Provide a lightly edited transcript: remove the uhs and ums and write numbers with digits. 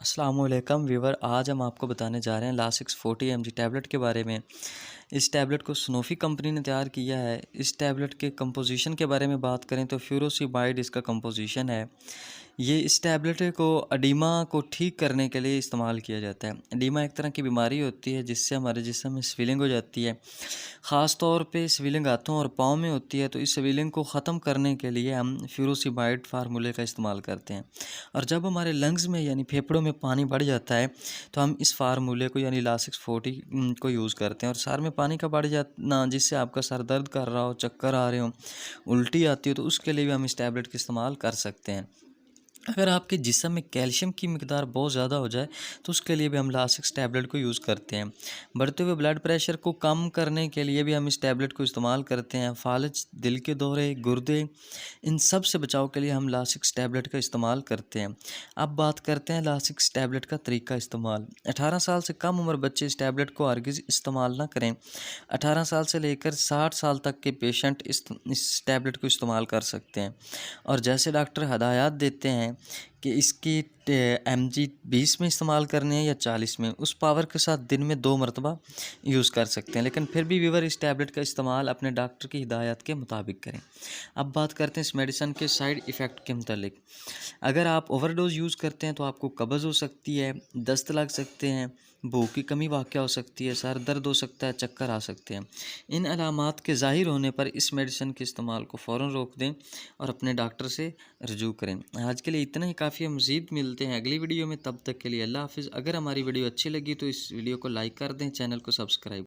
अस्सलामुअलैकुम व्यूवर। आज हम आपको बताने जा रहे हैं लासिक्स 40 mg टैबलेट के बारे में। इस टैबलेट को स्नोफी कंपनी ने तैयार किया है। इस टैबलेट के कंपोजिशन के बारे में बात करें तो फ्यूरोसिबाइड इसका कंपोजिशन है। ये इस टैबलेट को अडीमा को ठीक करने के लिए इस्तेमाल किया जाता है। अडीमा एक तरह की बीमारी होती है जिससे हमारे जिस्म में स्वेलिंग हो जाती है। ख़ास तौर पे स्वेलिंग हाथों और पाँव में होती है, तो इस स्वेलिंग को ख़त्म करने के लिए हम फ्यूरोसिबाइड फार्मूले का इस्तेमाल करते हैं। और जब हमारे लंग्स में यानी फेफड़ों में पानी बढ़ जाता है तो हम इस फार्मूले को यानी लासिक्स 40 को यूज़ करते हैं। और सर में पानी का बढ़ जाना जिससे आपका सर दर्द कर रहा हो, चक्कर आ रहे हो, उल्टी आती हो, तो उसके लिए भी हम इस टैबलेट का इस्तेमाल कर सकते हैं। अगर आपके जिस्म में कैल्शियम की मिकदार बहुत ज़्यादा हो जाए तो उसके लिए भी हम लासिक्स टैबलेट को यूज़ करते हैं। बढ़ते हुए ब्लड प्रेशर को कम करने के लिए भी हम इस टैबलेट को इस्तेमाल करते हैं। फालज, दिल के दौरे, गुर्दे, इन सब से बचाव के लिए हम लासिक्स टैबलेट का इस्तेमाल करते हैं। अब बात करते हैं लासिक्स टैबलेट का तरीका इस्तेमाल। 18 साल से कम उम्र बच्चे इस टैबलेट को हरगिज़ इस्तेमाल ना करें। 18 साल से लेकर 60 साल तक के पेशेंट इस टैबलेट को इस्तेमाल कर सकते हैं। और जैसे डॉक्टर हदायत देते हैं कि इसकी mg 20 में इस्तेमाल करने हैं या 40 में, उस पावर के साथ दिन में 2 मरतबा यूज़ कर सकते हैं। लेकिन फिर भी व्यूअर इस टैबलेट का इस्तेमाल अपने डॉक्टर की हिदायत के मुताबिक करें। अब बात करते हैं इस मेडिसिन के साइड इफ़ेक्ट के मतलब। अगर आप ओवरडोज यूज़ करते हैं तो आपको कब्ज़ हो सकती है, दस्त लग सकते हैं, भूख की कमी वाक़या हो सकती है, सर दर्द हो सकता है, चक्कर आ सकते हैं। इन अलामात के ज़ाहिर होने पर इस मेडिसिन के इस्तेमाल को फ़ौरन रोक दें और अपने डॉक्टर से रजू करें। आज के लिए इतना ही काफ़ी है। मज़ीद मिलते हैं अगली वीडियो में, तब तक के लिए अल्लाह हाफ़िज़। अगर हमारी वीडियो अच्छी लगी तो इस वीडियो को लाइक कर दें, चैनल को सब्सक्राइब